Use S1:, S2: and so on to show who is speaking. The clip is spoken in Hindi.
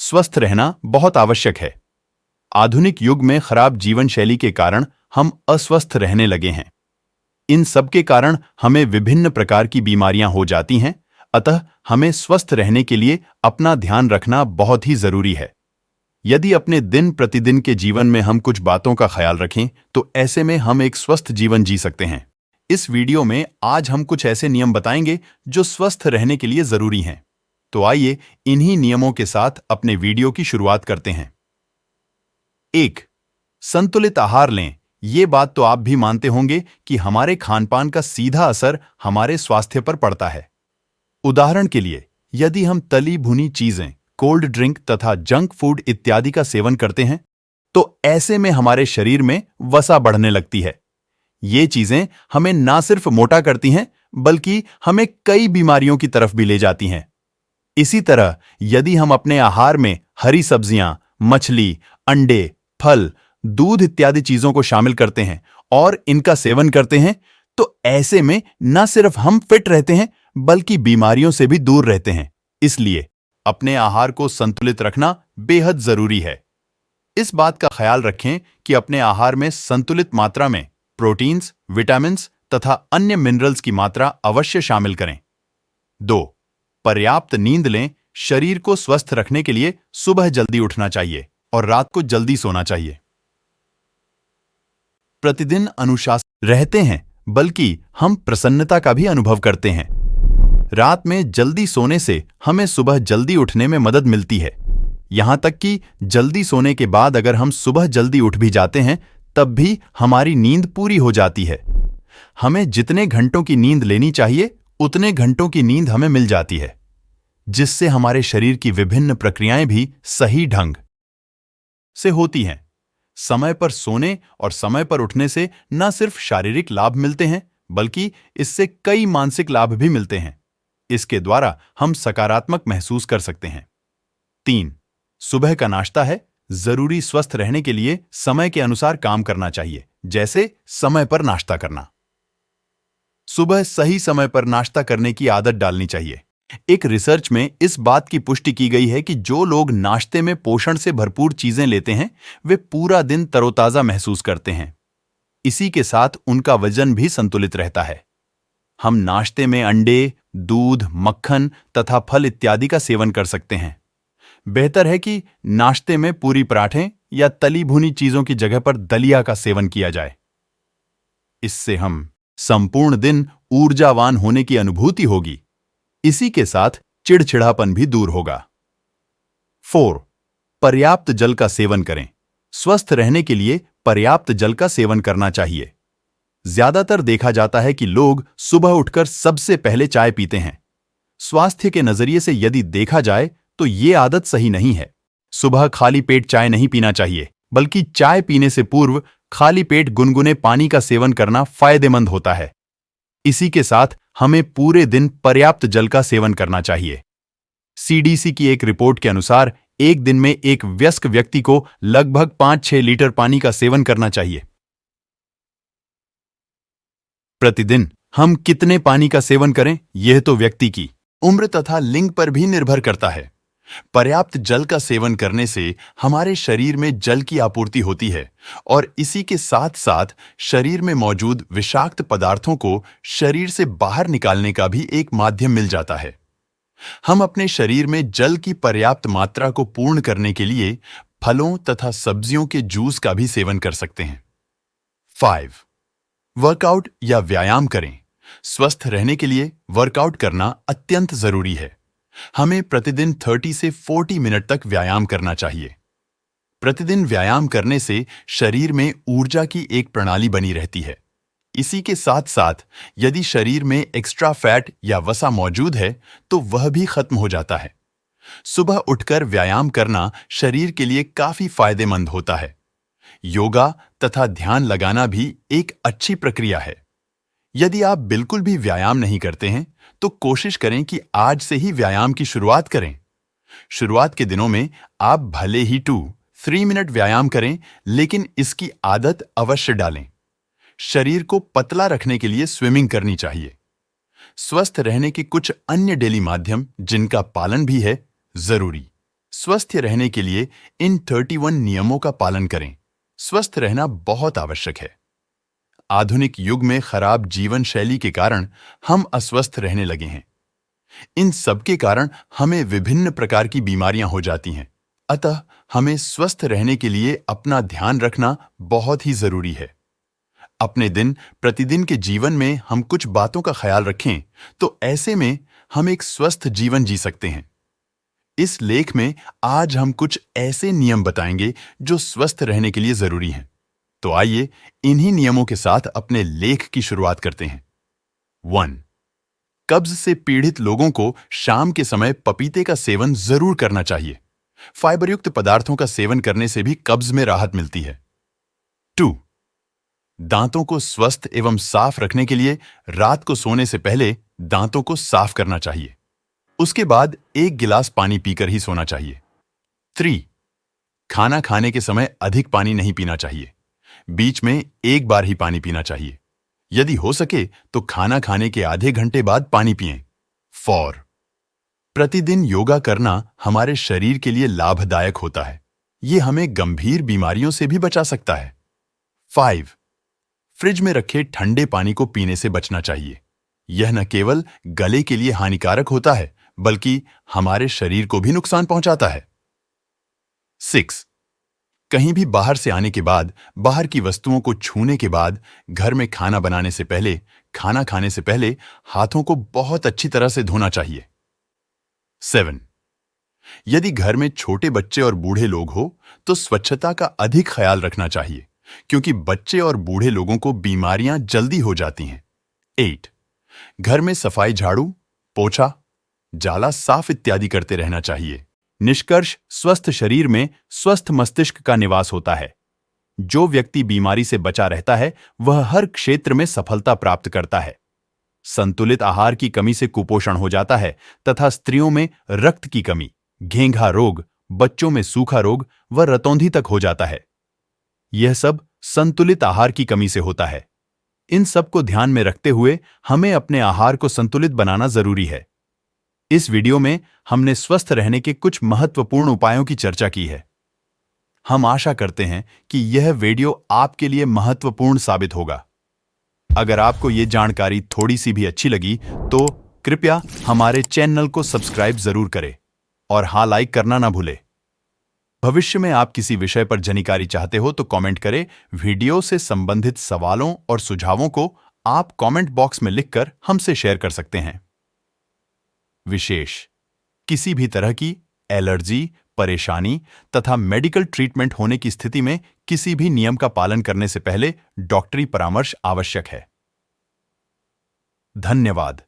S1: स्वस्थ रहना बहुत आवश्यक है। आधुनिक युग में खराब जीवन शैली के कारण हम अस्वस्थ रहने लगे हैं। इन सब के कारण हमें विभिन्न प्रकार की बीमारियां हो जाती हैं, अतः हमें स्वस्थ रहने के लिए अपना ध्यान रखना बहुत ही जरूरी है। यदि अपने दिन प्रतिदिन के जीवन में हम कुछ बातों का ख्याल रखें तो ऐसे में हम एक स्वस्थ जीवन जी सकते हैं। इस वीडियो में आज हम कुछ ऐसे नियम बताएंगे जो स्वस्थ रहने के लिए जरूरी हैं। तो आइए इन्हीं नियमों के साथ अपने वीडियो की शुरुआत करते हैं। 1. संतुलित आहार लें। ये बात तो आप भी मानते होंगे कि हमारे खानपान का सीधा असर हमारे स्वास्थ्य पर पड़ता है। उदाहरण के लिए, यदि हम तली भुनी चीजें, कोल्ड ड्रिंक तथा जंक फूड इत्यादि का सेवन करते हैं तो ऐसे में हमारे शरीर में वसा बढ़ने लगती है। ये चीजें हमें ना सिर्फ मोटा करती हैं बल्कि हमें कई बीमारियों की तरफ भी ले जाती हैं। इसी तरह यदि हम अपने आहार में हरी सब्जियां, मछली, अंडे, फल, दूध इत्यादि चीजों को शामिल करते हैं और इनका सेवन करते हैं तो ऐसे में न सिर्फ हम फिट रहते हैं बल्कि बीमारियों से भी दूर रहते हैं। इसलिए अपने आहार को संतुलित रखना बेहद जरूरी है। इस बात का ख्याल रखें कि अपने आहार में संतुलित मात्रा में प्रोटीन्स, विटामिन्स तथा अन्य मिनरल्स की मात्रा अवश्य शामिल करें। 2. पर्याप्त नींद लें। शरीर को स्वस्थ रखने के लिए सुबह जल्दी उठना चाहिए और रात को जल्दी सोना चाहिए। प्रतिदिन अनुशासन रहते हैं बल्कि हम प्रसन्नता का भी अनुभव करते हैं। रात में जल्दी सोने से हमें सुबह जल्दी उठने में मदद मिलती है। यहां तक कि जल्दी सोने के बाद अगर हम सुबह जल्दी उठ भी जाते हैं तब भी हमारी नींद पूरी हो जाती है। हमें जितने घंटों की नींद लेनी चाहिए उतने घंटों की नींद हमें मिल जाती है, जिससे हमारे शरीर की विभिन्न प्रक्रियाएं भी सही ढंग से होती हैं। समय पर सोने और समय पर उठने से न सिर्फ शारीरिक लाभ मिलते हैं बल्कि इससे कई मानसिक लाभ भी मिलते हैं। इसके द्वारा हम सकारात्मक महसूस कर सकते हैं। 3. सुबह का नाश्ता है। जरूरी स्वस्थ रहने के लिए समय के अनुसार काम करना चाहिए, जैसे समय पर नाश्ता करना। सुबह सही समय पर नाश्ता करने की आदत डालनी चाहिए। एक रिसर्च में इस बात की पुष्टि की गई है कि जो लोग नाश्ते में पोषण से भरपूर चीजें लेते हैं वे पूरा दिन तरोताजा महसूस करते हैं। इसी के साथ उनका वजन भी संतुलित रहता है। हम नाश्ते में अंडे, दूध, मक्खन तथा फल इत्यादि का सेवन कर सकते हैं। बेहतर है कि नाश्ते में पूरी पराठे या तली भुनी चीजों की जगह पर दलिया का सेवन किया जाए। इससे हम संपूर्ण दिन ऊर्जावान होने की अनुभूति होगी। इसी के साथ चिड़चिड़ापन भी दूर होगा। 4. पर्याप्त जल का सेवन करें। स्वस्थ रहने के लिए पर्याप्त जल का सेवन करना चाहिए। ज्यादातर देखा जाता है कि लोग सुबह उठकर सबसे पहले चाय पीते हैं। स्वास्थ्य के नजरिए से यदि देखा जाए तो ये आदत सही नहीं है। सुबह खाली पेट चाय नहीं पीना चाहिए बल्कि चाय पीने से पूर्व खाली पेट गुनगुने पानी का सेवन करना फायदेमंद होता है। इसी के साथ हमें पूरे दिन पर्याप्त जल का सेवन करना चाहिए। CDC की एक रिपोर्ट के अनुसार एक दिन में एक वयस्क व्यक्ति को लगभग 5-6 लीटर पानी का सेवन करना चाहिए। प्रतिदिन हम कितने पानी का सेवन करें यह तो व्यक्ति की उम्र तथा लिंग पर भी निर्भर करता है। पर्याप्त जल का सेवन करने से हमारे शरीर में जल की आपूर्ति होती है और इसी के साथ साथ शरीर में मौजूद विषाक्त पदार्थों को शरीर से बाहर निकालने का भी एक माध्यम मिल जाता है। हम अपने शरीर में जल की पर्याप्त मात्रा को पूर्ण करने के लिए फलों तथा सब्जियों के जूस का भी सेवन कर सकते हैं। 5. वर्कआउट या व्यायाम करें। स्वस्थ रहने के लिए वर्कआउट करना अत्यंत जरूरी है। हमें प्रतिदिन 30 से 40 मिनट तक व्यायाम करना चाहिए। प्रतिदिन व्यायाम करने से शरीर में ऊर्जा की एक प्रणाली बनी रहती है। इसी के साथ साथ यदि शरीर में एक्स्ट्रा फैट या वसा मौजूद है तो वह भी खत्म हो जाता है। सुबह उठकर व्यायाम करना शरीर के लिए काफी फायदेमंद होता है। योगा तथा ध्यान लगाना भी एक अच्छी प्रक्रिया है। यदि आप बिल्कुल भी व्यायाम नहीं करते हैं तो कोशिश करें कि आज से ही व्यायाम की शुरुआत करें। शुरुआत के दिनों में आप भले ही 2-3 मिनट व्यायाम करें, लेकिन इसकी आदत अवश्य डालें। शरीर को पतला रखने के लिए स्विमिंग करनी चाहिए। स्वस्थ रहने के कुछ अन्य डेली माध्यम जिनका पालन भी है जरूरी। स्वस्थ रहने के लिए इन 31 नियमों का पालन करें। स्वस्थ रहना बहुत आवश्यक है। आधुनिक युग में खराब जीवन शैली के कारण हम अस्वस्थ रहने लगे हैं। इन सब के कारण हमें विभिन्न प्रकार की बीमारियां हो जाती हैं। अतः हमें स्वस्थ रहने के लिए अपना ध्यान रखना बहुत ही जरूरी है। अपने प्रतिदिन के जीवन में हम कुछ बातों का ख्याल रखें तो ऐसे में हम एक स्वस्थ जीवन जी सकते हैं। इस लेख में आज हम कुछ ऐसे नियम बताएंगे जो स्वस्थ रहने के लिए जरूरी हैं। तो आइए इन्हीं नियमों के साथ अपने लेख की शुरुआत करते हैं। 1. कब्ज से पीड़ित लोगों को शाम के समय पपीते का सेवन जरूर करना चाहिए। फाइबरयुक्त पदार्थों का सेवन करने से भी कब्ज में राहत मिलती है। 2. दांतों को स्वस्थ एवं साफ रखने के लिए रात को सोने से पहले दांतों को साफ करना चाहिए। उसके बाद 1 गिलास पानी पीकर ही सोना चाहिए। 3. खाना खाने के समय अधिक पानी नहीं पीना चाहिए। बीच में 1 बार ही पानी पीना चाहिए। यदि हो सके तो खाना खाने के आधे घंटे बाद पानी पिएं। 4. प्रतिदिन योगा करना हमारे शरीर के लिए लाभदायक होता है। ये हमें गंभीर बीमारियों से भी बचा सकता है। 5. फ्रिज में रखे ठंडे पानी को पीने से बचना चाहिए। यह न केवल गले के लिए हानिकारक होता है बल्कि हमारे शरीर को भी नुकसान पहुंचाता है। 6. कहीं भी बाहर से आने के बाद, बाहर की वस्तुओं को छूने के बाद, घर में खाना बनाने से पहले, खाना खाने से पहले हाथों को बहुत अच्छी तरह से धोना चाहिए। 7. यदि घर में छोटे बच्चे और बूढ़े लोग हो तो स्वच्छता का अधिक ख्याल रखना चाहिए क्योंकि बच्चे और बूढ़े लोगों को बीमारियां जल्दी हो जाती हैं। 8. घर में सफाई, झाड़ू, पोछा, जाला साफ इत्यादि करते रहना चाहिए। निष्कर्ष, स्वस्थ शरीर में स्वस्थ मस्तिष्क का निवास होता है। जो व्यक्ति बीमारी से बचा रहता है वह हर क्षेत्र में सफलता प्राप्त करता है। संतुलित आहार की कमी से कुपोषण हो जाता है तथा स्त्रियों में रक्त की कमी, घेंघा रोग, बच्चों में सूखा रोग व रतौंधी तक हो जाता है। यह सब संतुलित आहार की कमी से होता है। इन सब को ध्यान में रखते हुए हमें अपने आहार को संतुलित बनाना जरूरी है। इस वीडियो में हमने स्वस्थ रहने के कुछ महत्वपूर्ण उपायों की चर्चा की है। हम आशा करते हैं कि यह वीडियो आपके लिए महत्वपूर्ण साबित होगा। अगर आपको यह जानकारी थोड़ी सी भी अच्छी लगी तो कृपया हमारे चैनल को सब्सक्राइब जरूर करें और हाँ, लाइक करना ना भूलें। भविष्य में आप किसी विषय पर जानकारी चाहते हो तो कमेंट करें। वीडियो से संबंधित सवालों और सुझावों को आप कमेंट बॉक्स में लिखकर हमसे शेयर कर सकते हैं। विशेष, किसी भी तरह की एलर्जी, परेशानी तथा मेडिकल ट्रीटमेंट होने की स्थिति में किसी भी नियम का पालन करने से पहले डॉक्टरी परामर्श आवश्यक है। धन्यवाद।